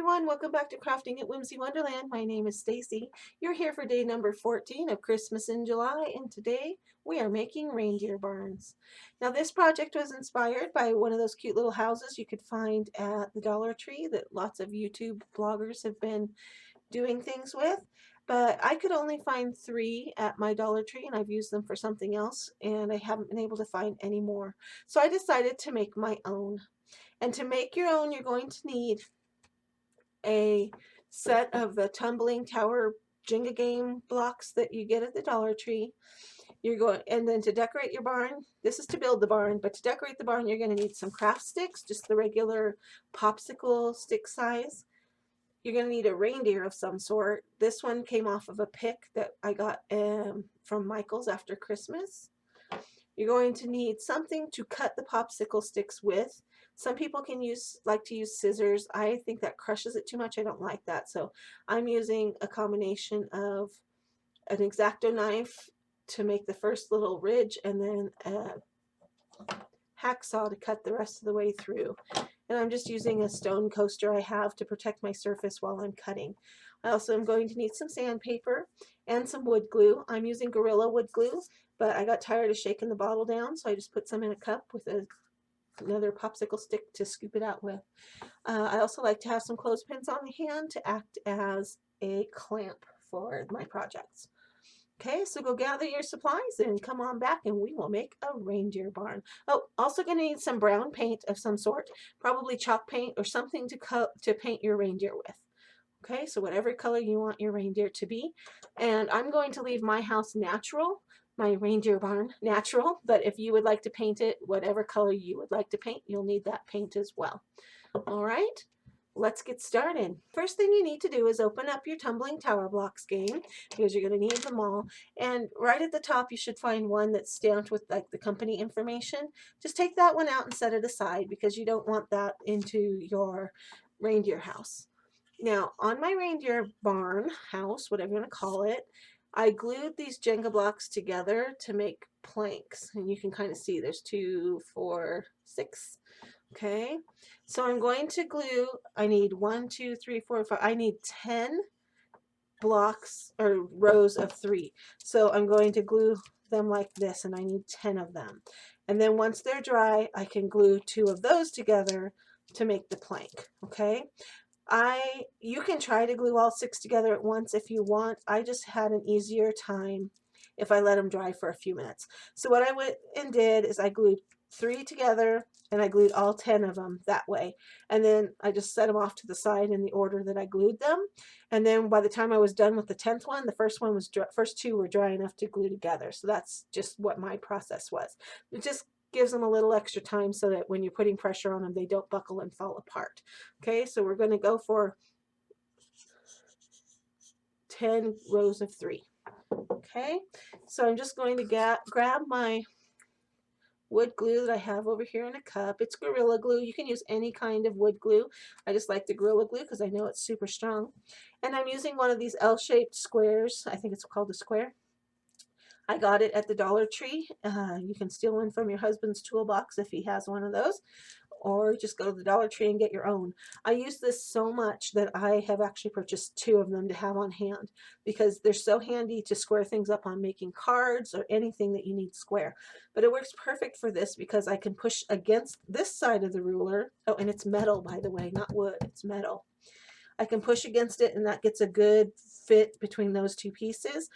everyone, welcome back to Crafting at Whimsy Wonderland. My name is Stacy. You're here for day number 14 of Christmas in July, and today we are making reindeer barns. Now this project was inspired by one of those cute little houses you could find at the Dollar Tree that lots of YouTube bloggers have been doing things with, but I could only find 3 at my Dollar Tree and I've used them for something else and I haven't been able to find any more. So I decided to make my own. And to make your own, you're going to need a set of the tumbling tower Jenga game blocks that you get at the Dollar Tree. And then to decorate your barn, this is to build the barn, but to decorate the barn, you're going to need some craft sticks, just the regular popsicle stick size. You're going to need a reindeer of some sort. This one came off of a pick that I got from Michael's after Christmas. You're going to need something to cut the popsicle sticks with. Some people like to use scissors. I think that crushes it too much. I don't like that. So I'm using a combination of an X-Acto knife to make the first little ridge and then a hacksaw to cut the rest of the way through. And I'm just using a stone coaster I have to protect my surface while I'm cutting. I also am going to need some sandpaper and some wood glue. I'm using Gorilla wood glue, but I got tired of shaking the bottle down, so I just put some in a cup with another popsicle stick to scoop it out with. I also like to have some clothespins on the hand to act as a clamp for my projects. Okay, so go gather your supplies and come on back and we will make a reindeer barn. Oh, also going to need some brown paint of some sort, probably chalk paint or something to paint your reindeer with. Okay, so whatever color you want your reindeer to be. And I'm going to leave my house natural, my reindeer barn natural, but if you would like to paint it whatever color you would like to paint, you'll need that paint as well. All right. Let's get started. First thing you need to do is open up your tumbling tower blocks game because you're going to need them all. And right at the top you should find one that's stamped with like the company information. Just take that one out and set it aside because you don't want that into your reindeer house. Now on my reindeer barn house, whatever you want to call it, I glued these Jenga blocks together to make planks. And you can kind of see there's 2, 4, 6. Okay, so I'm going to glue, I need 1, 2, 3, 4, 5, I need 10 blocks or rows of 3. So I'm going to glue them like this and I need 10 of them. And then once they're dry, I can glue 2 of those together to make the plank. Okay, you can try to glue all 6 together at once if you want. I just had an easier time if I let them dry for a few minutes. So what I went and did is I glued 3 together and I glued all 10 of them that way, and then I just set them off to the side in the order that I glued them. And then by the time I was done with the 10th one, the first 2 were dry enough to glue together. So that's just what my process was. It just gives them a little extra time so that when you're putting pressure on them they don't buckle and fall apart. Okay, so we're going to go for 10 rows of 3. Okay, so I'm just going to grab my wood glue that I have over here in a cup. It's Gorilla Glue. You can use any kind of wood glue. I just like the Gorilla Glue because I know it's super strong. And I'm using one of these L-shaped squares. I think it's called a square. I got it at the Dollar Tree. You can steal one from your husband's toolbox if he has one of those, or just go to the Dollar Tree and get your own. I use this so much that I have actually purchased 2 of them to have on hand because they're so handy to square things up on making cards or anything that you need square. But it works perfect for this because I can push against this side of the ruler. Oh, and it's metal, by the way, not wood, it's metal. I can push against it and that gets a good fit between those 2 pieces.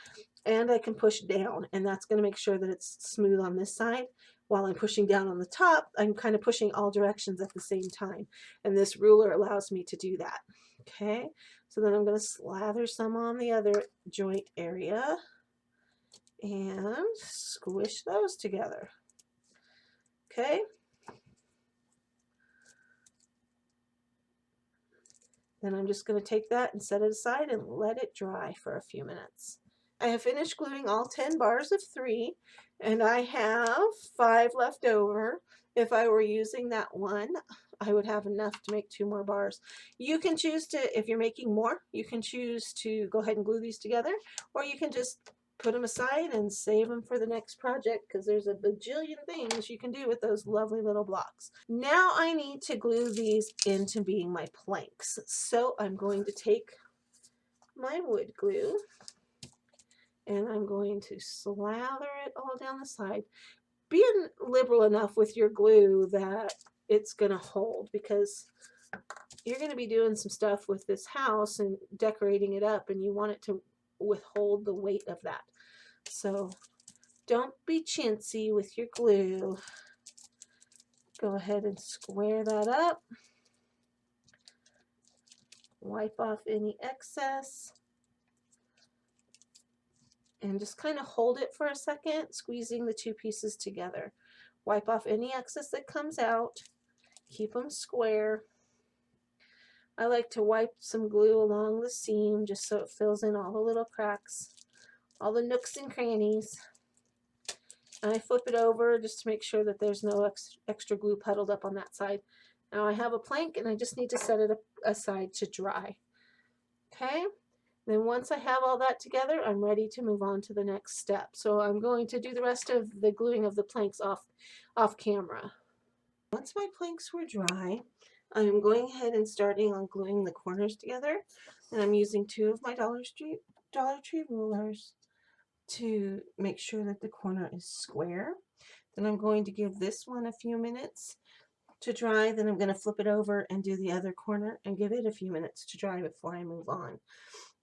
And I can push down, and that's going to make sure that it's smooth on this side. While I'm pushing down on the top, I'm kind of pushing all directions at the same time, and this ruler allows me to do that. Okay, so then I'm going to slather some on the other joint area and squish those together. Okay, then I'm just going to take that and set it aside and let it dry for a few minutes. I have finished gluing all 10 bars of 3 and I have 5 left over. If I were using that one, I would have enough to make 2 more bars. You can choose to, if you're making more, you can choose to go ahead and glue these together, or you can just put them aside and save them for the next project because there's a bajillion things you can do with those lovely little blocks. Now I need to glue these into being my planks. So I'm going to take my wood glue and I'm going to slather it all down the side. Being liberal enough with your glue that it's going to hold, because you're going to be doing some stuff with this house and decorating it up, and you want it to withhold the weight of that. So don't be chintzy with your glue. Go ahead and square that up. Wipe off any excess. And just kind of hold it for a second, squeezing the two pieces together. Wipe off any excess that comes out. Keep them square. I like to wipe some glue along the seam just so it fills in all the little cracks, all the nooks and crannies. And I flip it over just to make sure that there's no extra glue puddled up on that side. Now I have a plank and I just need to set it aside to dry. Okay? Then once I have all that together, I'm ready to move on to the next step. So I'm going to do the rest of the gluing of the planks off camera. Once my planks were dry, I'm going ahead and starting on gluing the corners together. And I'm using two of my Dollar Tree rulers to make sure that the corner is square. Then I'm going to give this one a few minutes to dry. Then I'm going to flip it over and do the other corner and give it a few minutes to dry before I move on.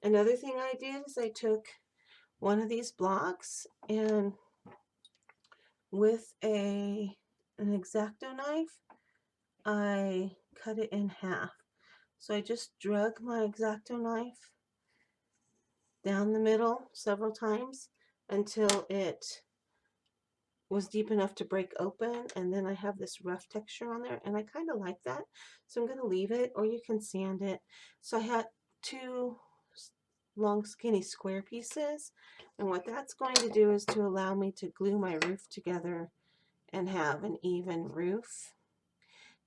Another thing I did is I took one of these blocks and with an X-Acto knife, I cut it in half. So I just drug my X-Acto knife down the middle several times until it was deep enough to break open, and then I have this rough texture on there, and I kind of like that. So I'm going to leave it, or you can sand it. So I had two long skinny square pieces, and what that's going to do is to allow me to glue my roof together and have an even roof.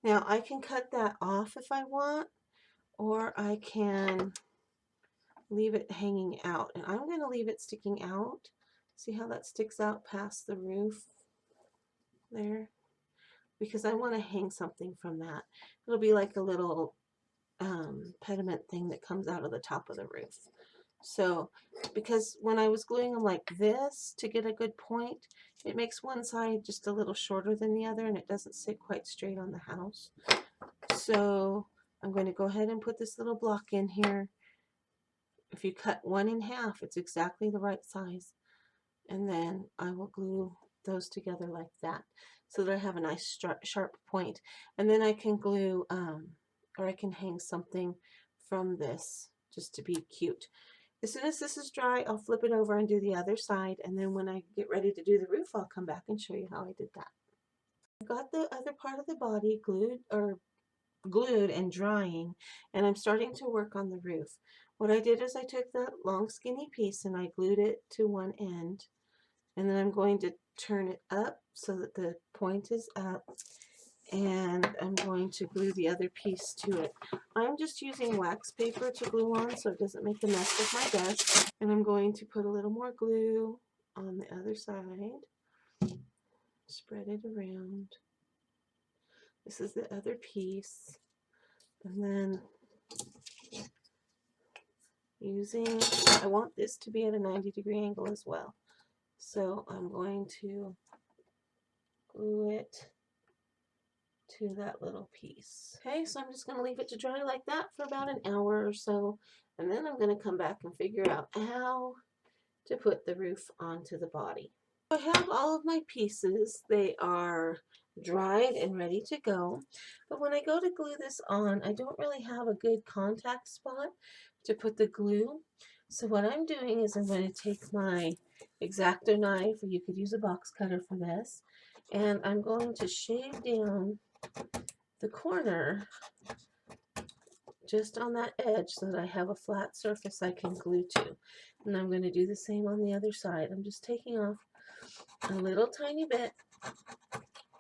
Now I can cut that off if I want, or I can leave it hanging out, and I'm going to leave it sticking out. See how that sticks out past the roof there? Because I want to hang something from that. It'll be like a little pediment thing that comes out of the top of the roof. So, because when I was gluing them like this to get a good point, it makes one side just a little shorter than the other and it doesn't sit quite straight on the house. So, I'm going to go ahead and put this little block in here. If you cut one in half, it's exactly the right size. And then I will glue those together like that so that I have a nice sharp point. And then I can glue, or I can hang something from this just to be cute. As soon as this is dry, I'll flip it over and do the other side, and then when I get ready to do the roof, I'll come back and show you how I did that. I've got the other part of the body glued and drying, and I'm starting to work on the roof. What I did is I took the long skinny piece and I glued it to one end, and then I'm going to turn it up so that the point is up, and I'm going to glue the other piece to it. I'm just using wax paper to glue on so it doesn't make a mess with my desk. And I'm going to put a little more glue on the other side. Spread it around. This is the other piece. And then I want this to be at a 90-degree angle as well. So I'm going to glue it to that little piece. Okay, so I'm just going to leave it to dry like that for about an hour or so, and then I'm going to come back and figure out how to put the roof onto the body. I have all of my pieces. They are dried and ready to go, but when I go to glue this on, I don't really have a good contact spot to put the glue. So what I'm doing is I'm going to take my X-Acto knife, or you could use a box cutter for this, and I'm going to shave down the corner just on that edge so that I have a flat surface I can glue to. And I'm going to do the same on the other side. I'm just taking off a little tiny bit,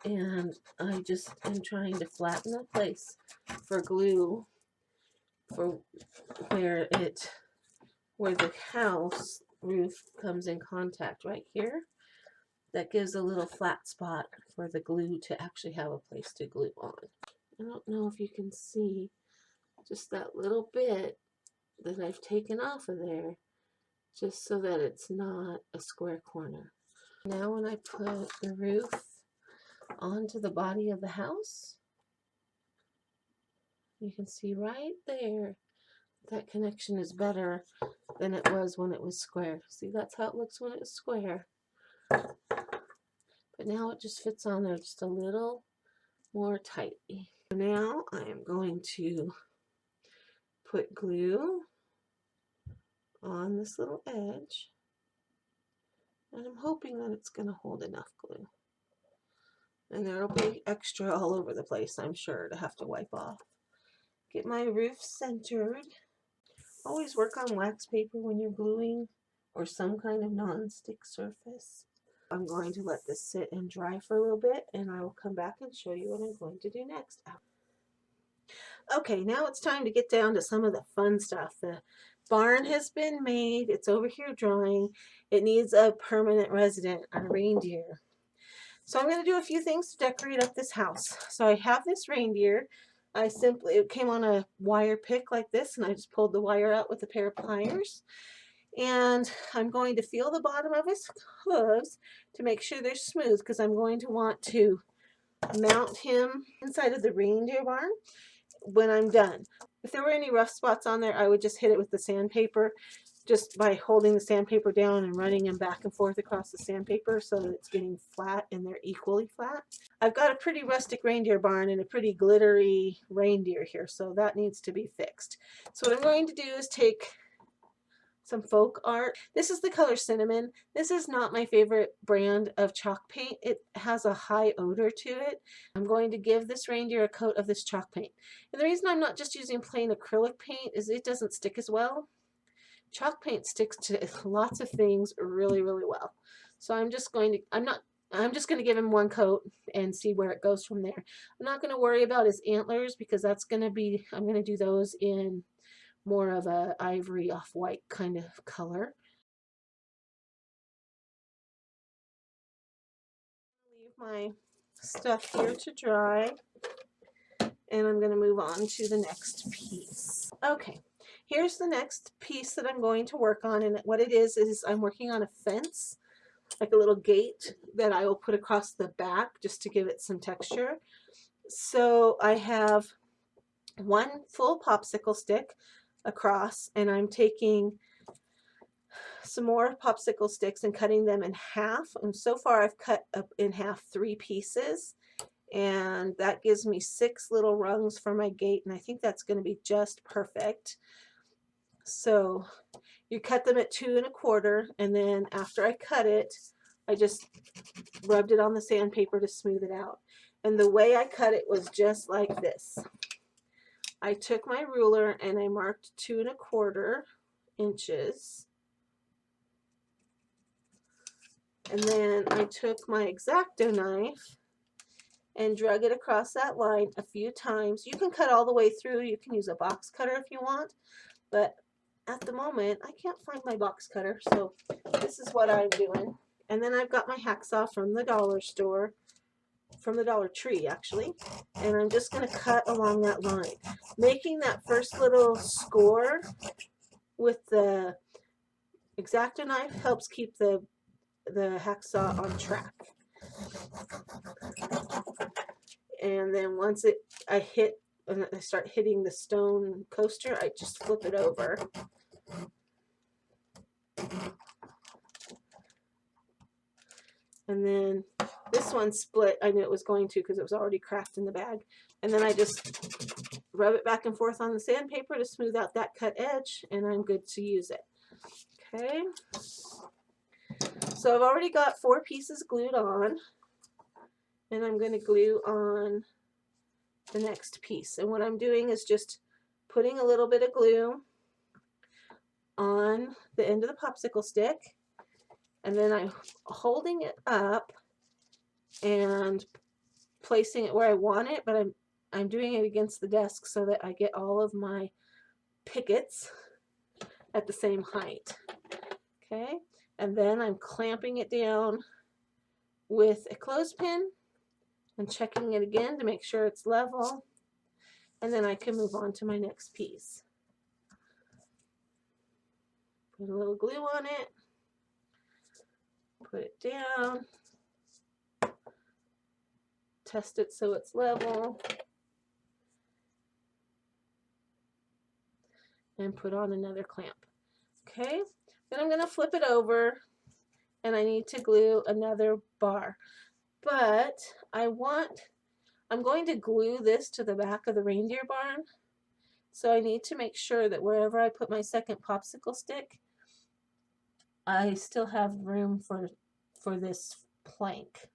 and I just am trying to flatten the place for glue for where the house roof comes in contact right here. That gives a little flat spot for the glue to actually have a place to glue on. I don't know if you can see just that little bit that I've taken off of there, just so that it's not a square corner. Now when I put the roof onto the body of the house, you can see right there that connection is better than it was when it was square. See, that's how it looks when it was square. But now it just fits on there just a little more tightly. Now I am going to put glue on this little edge, and I'm hoping that it's going to hold enough glue. And there'll be extra all over the place, I'm sure, to have to wipe off. Get my roof centered. Always work on wax paper when you're gluing, or some kind of non-stick surface. I'm going to let this sit and dry for a little bit, and I will come back and show you what I'm going to do next. Okay, now it's time to get down to some of the fun stuff. The barn has been made. It's over here drying. It needs a permanent resident, a reindeer. So I'm going to do a few things to decorate up this house. So I have this reindeer. It came on a wire pick like this, and I just pulled the wire out with a pair of pliers. And I'm going to feel the bottom of his hooves to make sure they're smooth, because I'm going to want to mount him inside of the reindeer barn when I'm done. If there were any rough spots on there, I would just hit it with the sandpaper, just by holding the sandpaper down and running them back and forth across the sandpaper so that it's getting flat and they're equally flat. I've got a pretty rustic reindeer barn and a pretty glittery reindeer here, so that needs to be fixed. So what I'm going to do is take some folk art. This is the color Cinnamon. This is not my favorite brand of chalk paint. It has a high odor to it. I'm going to give this reindeer a coat of this chalk paint. And the reason I'm not just using plain acrylic paint is it doesn't stick as well. Chalk paint sticks to lots of things really, really well. So I'm just going to give him one coat and see where it goes from there. I'm not going to worry about his antlers, because I'm going to do those in more of a ivory off-white kind of color. Leave my stuff here to dry, and I'm going to move on to the next piece. Okay, here's the next piece that I'm going to work on, and what it is I'm working on a fence, like a little gate that I will put across the back just to give it some texture. So I have one full popsicle stick across, and I'm taking some more popsicle sticks and cutting them in half. And so far I've cut up in half 3 pieces, and that gives me 6 little rungs for my gate, and I think that's going to be just perfect. So you cut them at 2 1/4, and then after I cut it, I just rubbed it on the sandpaper to smooth it out. And the way I cut it was just like this. I took my ruler and I marked 2 1/4 inches. And then I took my X-Acto knife and drug it across that line a few times. You can cut all the way through. You can use a box cutter if you want, but at the moment I can't find my box cutter, so this is what I'm doing. And then I've got my hacksaw from the dollar store, from the Dollar Tree actually, and I'm just going to cut along that line, making that first little score with the X-Acto knife helps keep the hacksaw on track. And then once I start hitting the stone coaster, I just flip it over. And then this one split. I knew it was going to, because it was already cracked in the bag. And then I just rub it back and forth on the sandpaper to smooth out that cut edge, and I'm good to use it. Okay. So I've already got 4 pieces glued on, and I'm going to glue on the next piece. And what I'm doing is just putting a little bit of glue on the end of the popsicle stick, and then I'm holding it up and placing it where I want it, but I'm doing it against the desk so that I get all of my pickets at the same height. Okay, and then I'm clamping it down with a clothespin and checking it again to make sure it's level, and then I can move on to my next piece. Put a little glue on it, put it down, test it so it's level, and put on another clamp. Okay, then I'm going to flip it over, and I need to glue another bar. But I'm going to glue this to the back of the reindeer barn, so I need to make sure that wherever I put my second popsicle stick, I still have room for this plank,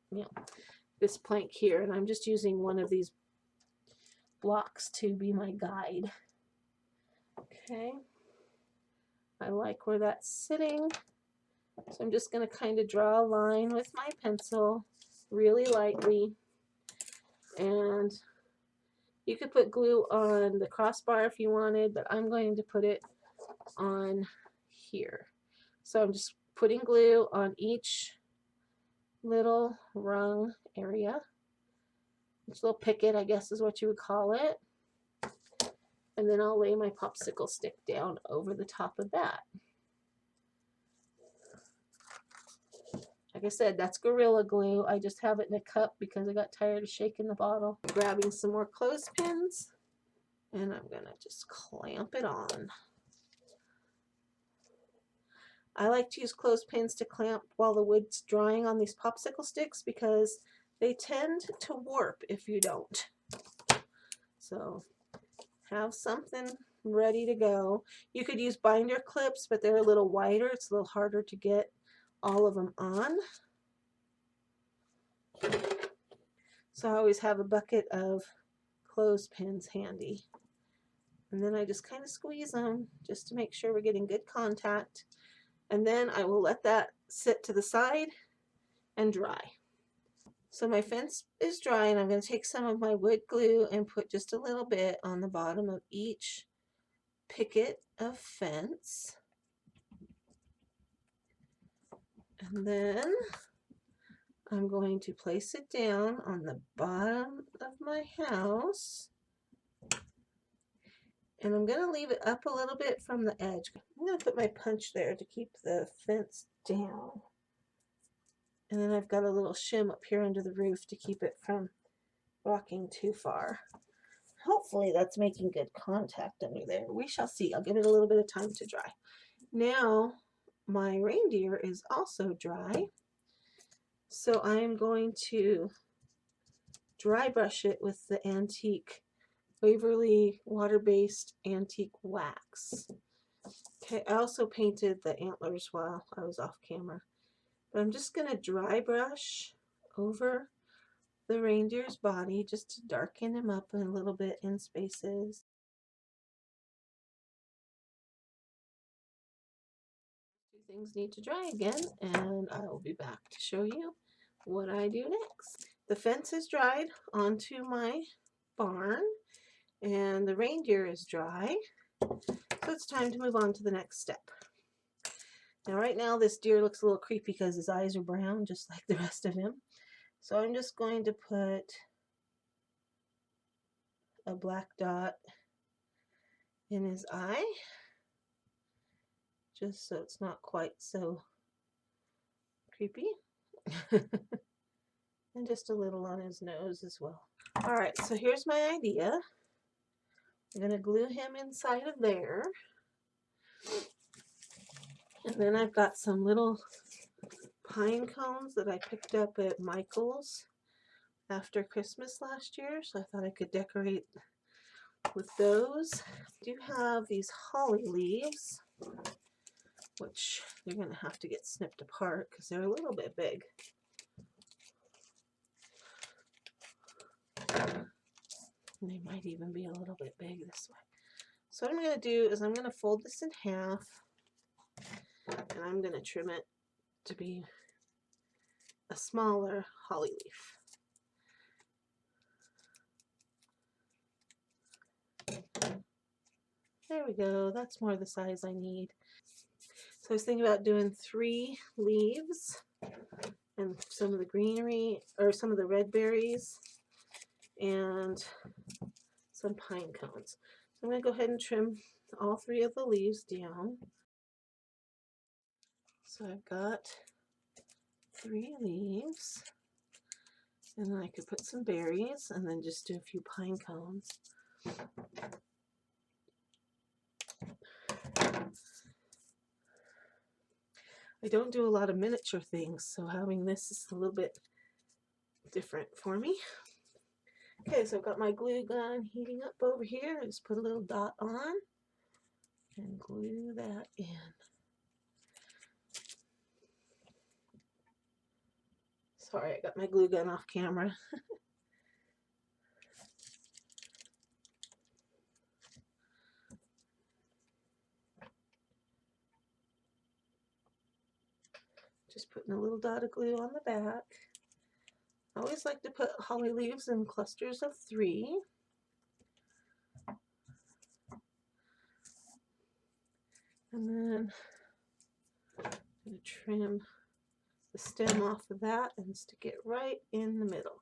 this plank here, and I'm just using one of these blocks to be my guide. Okay, I like where that's sitting, so I'm just going to kind of draw a line with my pencil really lightly, and you could put glue on the crossbar if you wanted, but I'm going to put it on here. So I'm just putting glue on each little rung area, each little picket, I guess is what you would call it. And then I'll lay my popsicle stick down over the top of that. Like I said, that's Gorilla Glue. I just have it in a cup because I got tired of shaking the bottle. Grabbing some more clothespins, and I'm going to just clamp it on. I like to use clothespins to clamp while the wood's drying on these popsicle sticks because they tend to warp if you don't. So have something ready to go. You could use binder clips, but they're a little wider. It's a little harder to get all of them on. So I always have a bucket of clothespins handy. And then I just kind of squeeze them just to make sure we're getting good contact. And then I will let that sit to the side and dry. So my fence is dry, and I'm going to take some of my wood glue and put just a little bit on the bottom of each picket of fence. And then I'm going to place it down on the bottom of my house. And I'm going to leave it up a little bit from the edge. I'm going to put my punch there to keep the fence down. And then I've got a little shim up here under the roof to keep it from rocking too far. Hopefully that's making good contact under there. We shall see. I'll give it a little bit of time to dry. Now my reindeer is also dry. So I am going to dry brush it with the antique Waverly water-based antique wax. Okay, I also painted the antlers while I was off camera. But I'm just going to dry brush over the reindeer's body just to darken him up a little bit in spaces. Two things need to dry again, and I will be back to show you what I do next. The fence is dried onto my barn, and the reindeer is dry, so it's time to move on to the next step. Now right now this deer looks a little creepy because his eyes are brown just like the rest of him. So I'm just going to put a black dot in his eye, just so it's not quite so creepy. And just a little on his nose as well. Alright, so here's my idea. I'm going to glue him inside of there. And then I've got some little pine cones that I picked up at Michael's after Christmas last year, so I thought I could decorate with those. I do have these holly leaves, which you're going to have to get snipped apart because they're a little bit big. They might even be a little bit big this way. So what I'm going to do is I'm going to fold this in half, and I'm going to trim it to be a smaller holly leaf. There we go. That's more the size I need. So I was thinking about doing 3 leaves and some of the greenery, or some of the red berries, and some pine cones. So I'm going to go ahead and trim all 3 of the leaves down. So I've got 3 leaves, and then I could put some berries and then just do a few pine cones. I don't do a lot of miniature things, so having this is a little bit different for me. Okay, so I've got my glue gun heating up over here. I just put a little dot on and glue that in. Sorry, I got my glue gun off camera. Just putting a little dot of glue on the back. I always like to put holly leaves in clusters of 3. And then I'm going to trim the stem off of that and stick it right in the middle.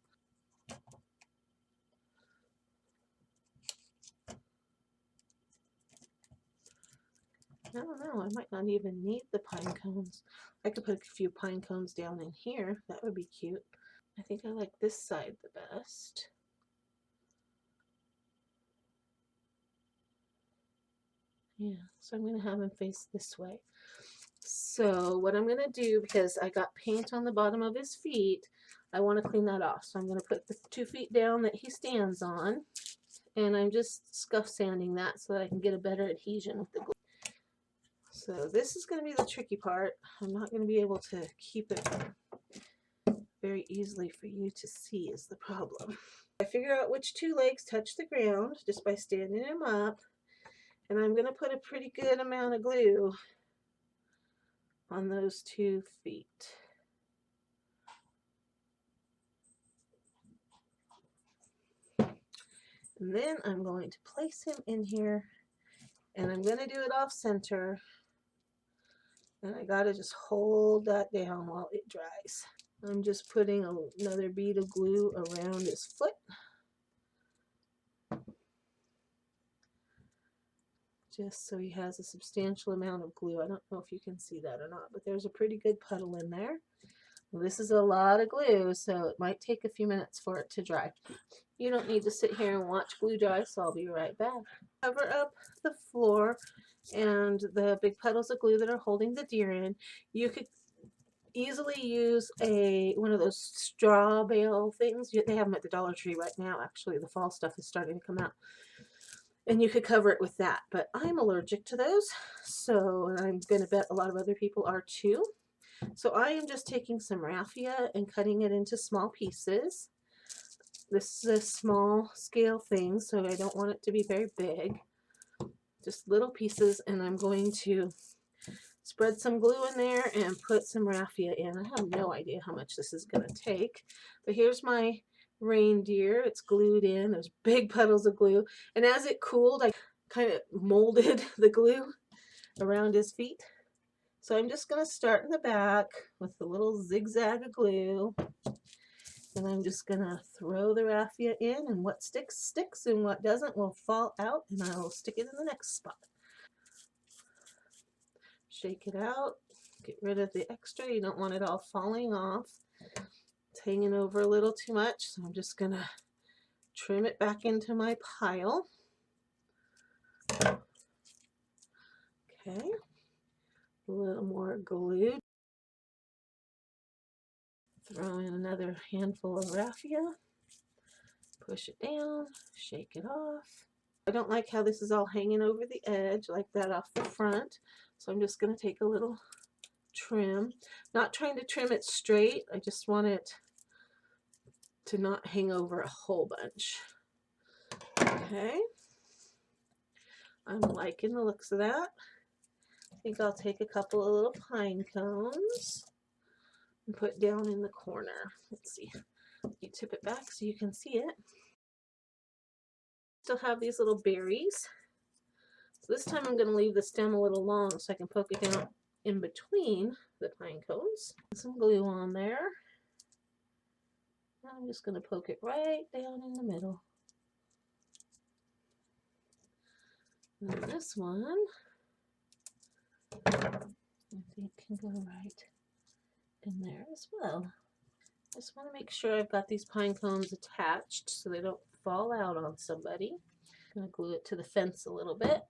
I don't know, I might not even need the pine cones. I could put a few pine cones down in here. That would be cute. I think I like this side the best. Yeah, so I'm going to have him face this way. So what I'm going to do, because I got paint on the bottom of his feet, I want to clean that off. So I'm going to put the 2 feet down that he stands on, and I'm just scuff sanding that so that I can get a better adhesion with the glue. So this is going to be the tricky part. I'm not going to be able to keep it very easily for you to see is the problem. I figure out which 2 legs touch the ground just by standing them up, and I'm going to put a pretty good amount of glue on those 2 feet. And then I'm going to place him in here, and I'm going to do it off center, and I got to just hold that down while it dries. I'm just putting another bead of glue around his foot. Just so he has a substantial amount of glue. I don't know if you can see that or not, but there's a pretty good puddle in there. Well, this is a lot of glue, so it might take a few minutes for it to dry. You don't need to sit here and watch glue dry, so I'll be right back. Cover up the floor and the big puddles of glue that are holding the deer in. You could easily use one of those straw bale things. They have them at the Dollar Tree right now. Actually, the fall stuff is starting to come out. And you could cover it with that, but I'm allergic to those, so I'm going to bet a lot of other people are too. So I am just taking some raffia and cutting it into small pieces. This is a small scale thing, so I don't want it to be very big. Just little pieces, and I'm going to spread some glue in there and put some raffia in. I have no idea how much this is going to take, but here's my reindeer. It's glued in. There's big puddles of glue, and as it cooled, I kind of molded the glue around his feet. So I'm just going to start in the back with a little zigzag of glue, and I'm just going to throw the raffia in, and what sticks, sticks, and what doesn't will fall out, and I will stick it in the next spot. Shake it out, get rid of the extra. You don't want it all falling off. It's hanging over a little too much, so I'm just going to trim it back into my pile. Okay, a little more glue. Throw in another handful of raffia. Push it down, shake it off. I don't like how this is all hanging over the edge like that off the front, so I'm just going to take a little trim. Not trying to trim it straight, I just want it to not hang over a whole bunch. Okay, I'm liking the looks of that. I think I'll take a couple of little pine cones and put down in the corner. Let's see, you tip it back so you can see it. Still have these little berries. So this time I'm going to leave the stem a little long so I can poke it down in between the pine cones. Some glue on there. I'm just going to poke it right down in the middle. And this one, I think can go right in there as well. Just want to make sure I've got these pine cones attached so they don't fall out on somebody. I'm going to glue it to the fence a little bit.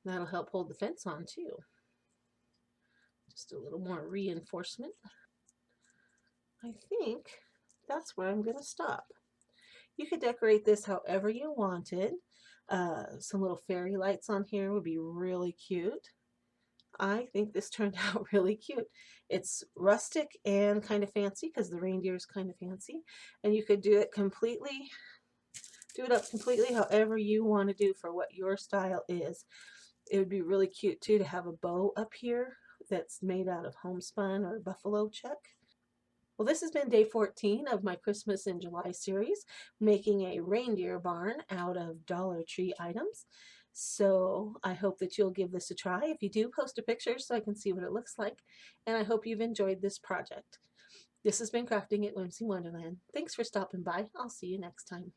That'll help hold the fence on too. Just a little more reinforcement. I think that's where I'm going to stop. You could decorate this however you wanted. Some little fairy lights on here would be really cute. I think this turned out really cute. It's rustic and kind of fancy because the reindeer is kind of fancy. And you could do it up completely however you want to do for what your style is. It would be really cute too to have a bow up here that's made out of homespun or buffalo check. Well, this has been day 14 of my Christmas in July series, making a reindeer barn out of Dollar Tree items. So I hope that you'll give this a try. If you do, post a picture so I can see what it looks like. And I hope you've enjoyed this project. This has been Crafting at Whimsy Wonderland. Thanks for stopping by. I'll see you next time.